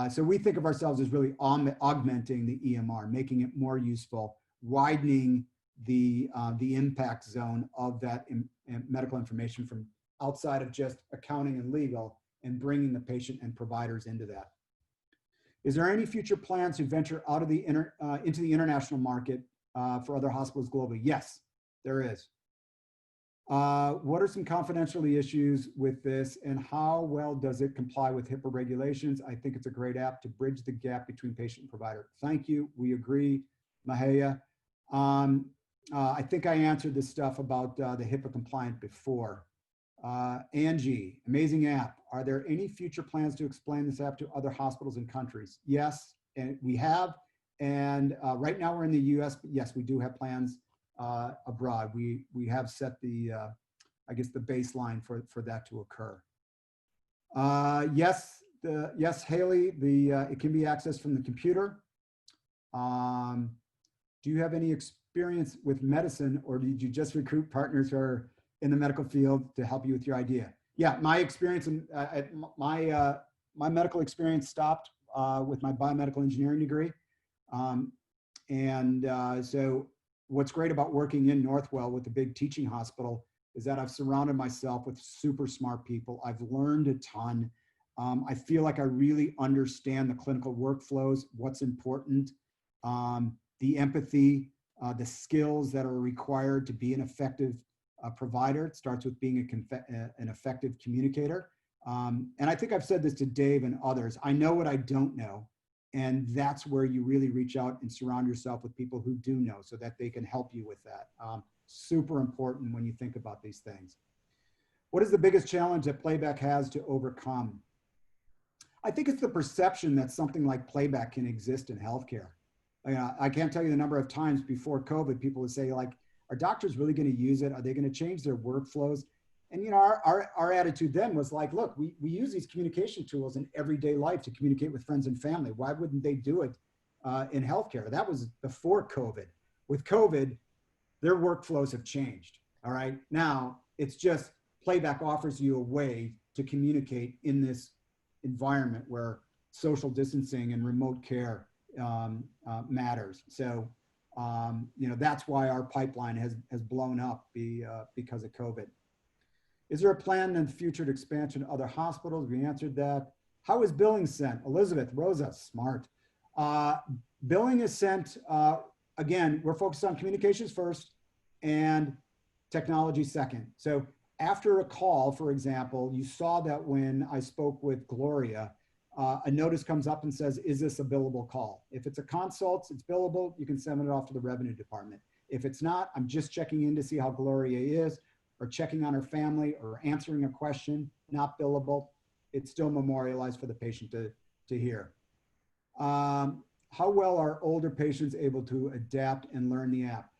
So we think of ourselves as really augmenting the EMR, making it more useful, widening the impact zone of that medical information from outside of just accounting and legal and bringing the patient and providers into that. Is there any future plans to venture out of into the international market for other hospitals globally? Yes, there is. What are some confidential issues with this and how well does it comply with HIPAA regulations? I think it's a great app to bridge the gap between patient and provider. Thank you. We agree, Mahaya. I think I answered this stuff about the HIPAA compliant before. Angie, amazing app. Are there any future plans to explain this app to other hospitals and countries? Yes, and we have. And right now we're in the US, but yes, we do have plans abroad. We have set the, I guess, the baseline for that to occur. Yes, yes, Haley, it can be accessed from the computer. do you have any experience with medicine, or did you just recruit partners who are in the medical field to help you with your idea? Yeah, my experience in my medical experience stopped with my biomedical engineering degree. So what's great about working in Northwell with the big teaching hospital is that I've surrounded myself with super smart people. I've learned a ton. I feel like I really understand the clinical workflows, what's important, the empathy, the skills that are required to be an effective provider. It starts with being an effective communicator. And I think I've said this to Dave and others. I know what I don't know. And that's where you really reach out and surround yourself with people who do know so that they can help you with that. Super important when you think about these things. What is the biggest challenge that Playback has to overcome? I think it's the perception that something like Playback can exist in healthcare. I can't tell you the number of times before COVID, people would say, like, are doctors really going to use it? Are they going to change their workflows? And, you know, our attitude then was like, look, we use these communication tools in everyday life to communicate with friends and family. Why wouldn't they do it in healthcare? That was before COVID. With COVID, their workflows have changed. All right. Now it's just Playback offers you a way to communicate in this environment where social distancing and remote care matters. So, you know, that's why our pipeline has blown up because of COVID. Is there a plan in the future to expansion to other hospitals? We answered that. How is billing sent? Elizabeth, Rosa, smart. Billing is sent, again, we're focused on communications first and technology second. So after a call, for example, you saw that when I spoke with Gloria, a notice comes up and says, is this a billable call? If it's a consult, it's billable, you can send it off to the revenue department. If it's not, I'm just checking in to see how Gloria is, or checking on her family, or answering a question, not billable. It's still memorialized for the patient to hear. How well are older patients able to adapt and learn the app?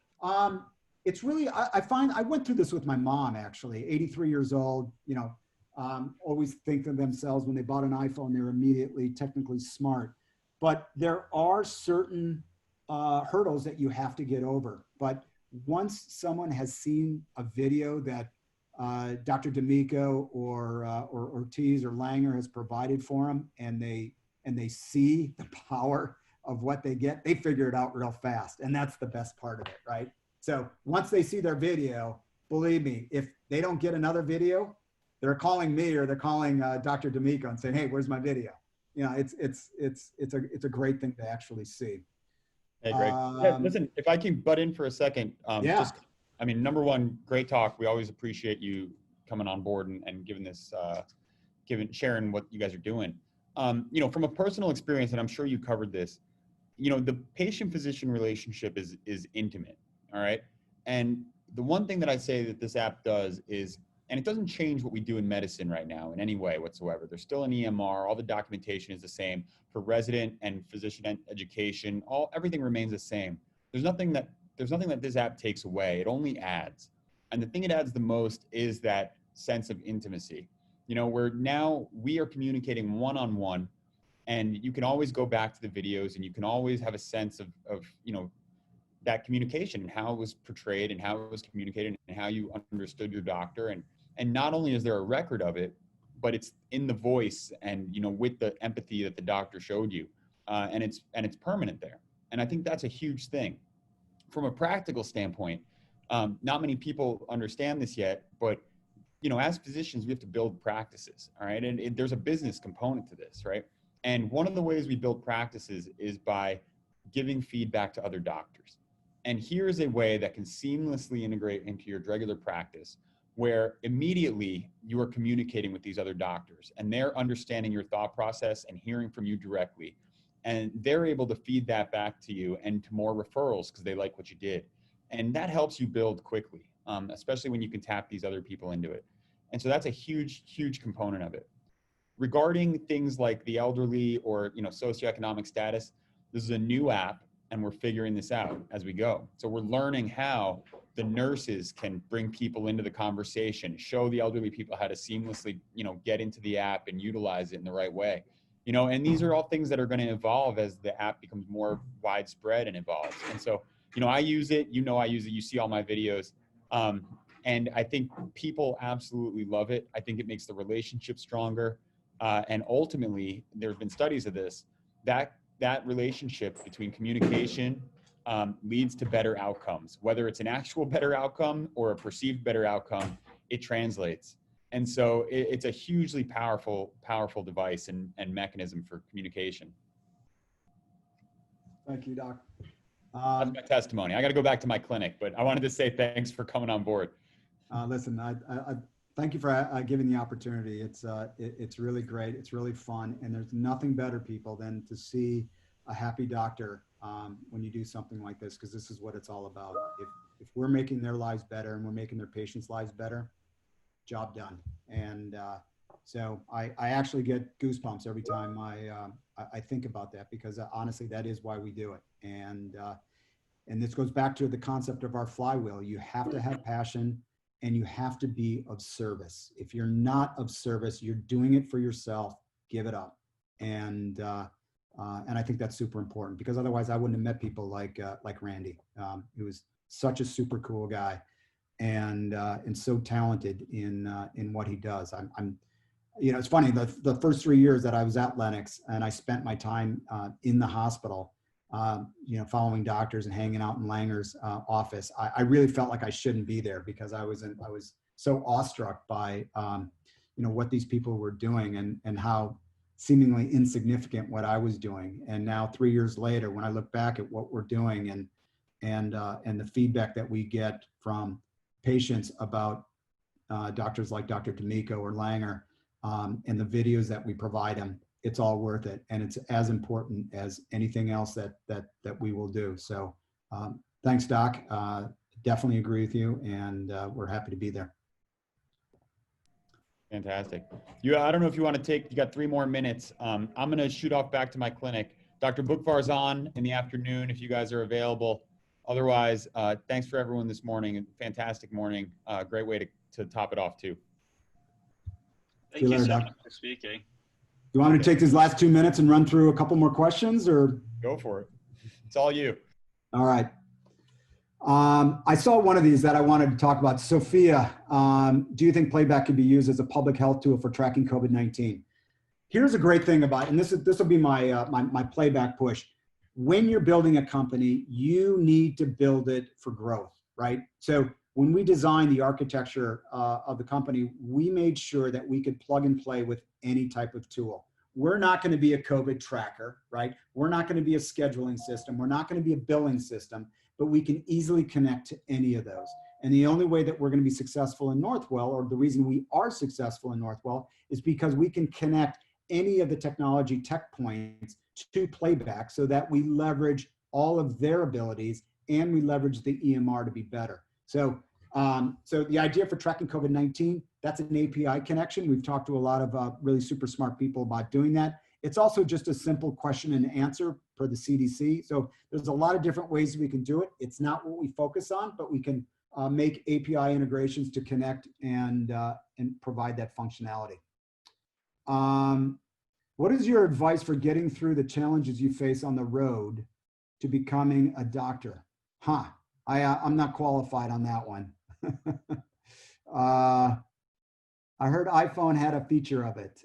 It's really, I find, I went through this with my mom, actually, 83 years old, you know, always think of themselves when they bought an iPhone, they're immediately technically smart. But there are certain hurdles that you have to get over. But once someone has seen a video that Dr. D'Amico or Ortiz or Langer has provided for them, and they see the power of what they get, they figure it out real fast. And that's the best part of it, right? So once they see their video, believe me, if they don't get another video, they're calling me or they're calling Dr. D'Amico and saying, hey, where's my video? You know, it's a great thing to actually see. Hey, Greg. Yeah, listen, if I can butt in for a second, yeah. I mean, number one, great talk. We always appreciate you coming on board and giving this, sharing what you guys are doing. You know, from a personal experience, and I'm sure you covered this, you know, the patient-physician relationship is intimate, all right? And the one thing that I say that this app does is, and it doesn't change what we do in medicine right now in any way whatsoever. There's still an EMR, all the documentation is the same for resident and physician education, everything remains the same. There's nothing that this app takes away, it only adds. And the thing it adds the most is that sense of intimacy. You know, where now we are communicating one-on-one, and you can always go back to the videos and you can always have a sense of you know, that communication and how it was portrayed and how it was communicated and how you understood your doctor. And not only is there a record of it, but it's in the voice and, you know, with the empathy that the doctor showed you, and it's permanent there. And I think that's a huge thing. From a practical standpoint, not many people understand this yet, but, you know, as physicians, we have to build practices, all right? And there's a business component to this, right? And one of the ways we build practices is by giving feedback to other doctors. And here's a way that can seamlessly integrate into your regular practice, where immediately you are communicating with these other doctors and they're understanding your thought process and hearing from you directly. And they're able to feed that back to you and to more referrals because they like what you did. And that helps you build quickly, especially when you can tap these other people into it. And so that's a huge, huge component of it. Regarding things like the elderly or, you know, socioeconomic status, this is a new app and we're figuring this out as we go. So we're learning how the nurses can bring people into the conversation, show the elderly people how to seamlessly, you know, get into the app and utilize it in the right way. You know, and these are all things that are going to evolve as the app becomes more widespread and evolves. And so, You know, I use it, you know, I use it, you see all my videos. And I think people absolutely love it. I think it makes the relationship stronger. And ultimately, there have been studies of this, that relationship between communication leads to better outcomes. Whether it's an actual better outcome or a perceived better outcome, it translates. And so it's a hugely powerful device and mechanism for communication. Thank you, Doc. That's my testimony. I got to go back to my clinic, but I wanted to say thanks for coming on board. Listen, I thank you for giving the opportunity. It's really great. It's really fun. And there's nothing better, people, than to see a happy doctor when you do something like this, because this is what it's all about. If we're making their lives better and we're making their patients' lives better, job done. And so I actually get goosebumps every time I think about that, because honestly, that is why we do it. And this goes back to the concept of our flywheel. You have to have passion and you have to be of service. If you're not of service, you're doing it for yourself, give it up. And I think that's super important, because otherwise I wouldn't have met people like Randy. He was such a super cool guy and so talented in what he does. You know, it's funny, the first 3 years that I was at Lennox and I spent my time in the hospital, you know, following doctors and hanging out in Langer's office, I really felt like I shouldn't be there, because I was so awestruck by, you know, what these people were doing and how seemingly insignificant what I was doing. And now 3 years later, when I look back at what we're doing and the feedback that we get from patients about doctors like Dr. D'Amico or Langer, and the videos that we provide them, it's all worth it. And it's as important as anything else that we will do. So thanks, Doc. Definitely agree with you. And we're happy to be there. Fantastic. I don't know if you want to you got 3 more minutes. I'm going to shoot off back to my clinic. Dr. Bookvar's on in the afternoon if you guys are available. Otherwise, thanks for everyone this morning. Fantastic morning. Great way to top it off too. Thank you later, so Doc. much for speaking. You want me to take these last 2 minutes and run through a couple more questions, or? Go for it. It's all you. All right. I saw one of these that I wanted to talk about. Sophia, do you think Playback can be used as a public health tool for tracking COVID-19? Here's a great thing about it, and this will be my Playback push. When you're building a company, you need to build it for growth, right? So when we designed the architecture of the company, we made sure that we could plug and play with any type of tool. We're not going to be a COVID tracker, right? We're not going to be a scheduling system. We're not going to be a billing system, but we can easily connect to any of those. And the only way that we're going to be successful in Northwell, or the reason we are successful in Northwell, is because we can connect any of the technology tech points to Playback, so that we leverage all of their abilities and we leverage the EMR to be better. So the idea for tracking COVID-19, that's an API connection. We've talked to a lot of really super smart people about doing that. It's also just a simple question and answer per the CDC. So there's a lot of different ways we can do it. It's not what we focus on, but we can make API integrations to connect and provide that functionality. What is your advice for getting through the challenges you face on the road to becoming a doctor? I'm not qualified on that one. I heard iPhone had a feature of it.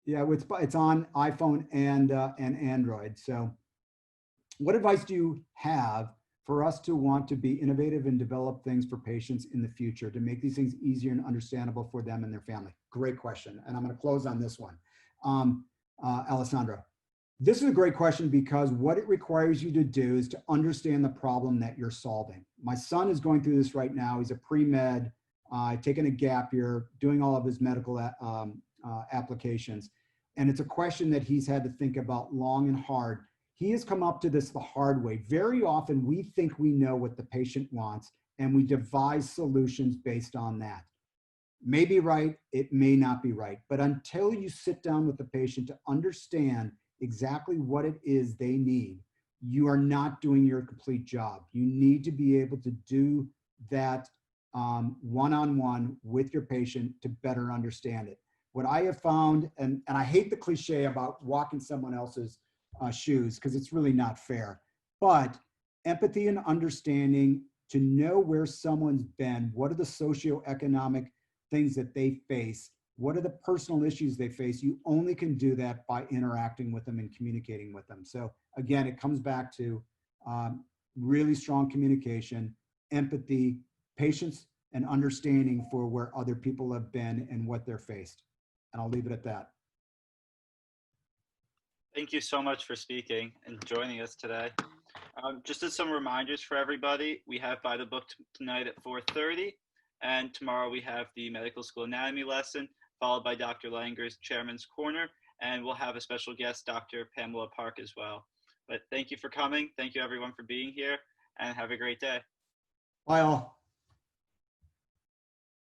Yeah, it's on iPhone and Android. So what advice do you have for us to want to be innovative and develop things for patients in the future to make these things easier and understandable for them and their family? Great question. And I'm going to close on this one. Alessandra, this is a great question, because what it requires you to do is to understand the problem that you're solving. My son is going through this right now. He's a pre-med, taking a gap year, doing all of his medical applications. And it's a question that he's had to think about long and hard. He has come up to this the hard way. Very often we think we know what the patient wants and we devise solutions based on that. May be right, it may not be right. But until you sit down with the patient to understand exactly what it is they need, you are not doing your complete job. You need to be able to do that one-on-one with your patient to better understand it. What I have found, and I hate the cliche about walking someone else's shoes, because it's really not fair, but empathy and understanding, to know where someone's been, what are the socioeconomic things that they face, what are the personal issues they face. You only can do that by interacting with them and communicating with them. So again, it comes back to really strong communication, empathy, patience, and understanding for where other people have been and what they're faced. And I'll leave it at that. Thank you so much for speaking and joining us today. Just as some reminders for everybody, we have By the Book tonight at 4:30, and tomorrow we have the medical school anatomy lesson, followed by Dr. Langer's Chairman's Corner, and we'll have a special guest, Dr. Pamela Park, as well. But thank you for coming. Thank you, everyone, for being here, and have a great day. Bye, all.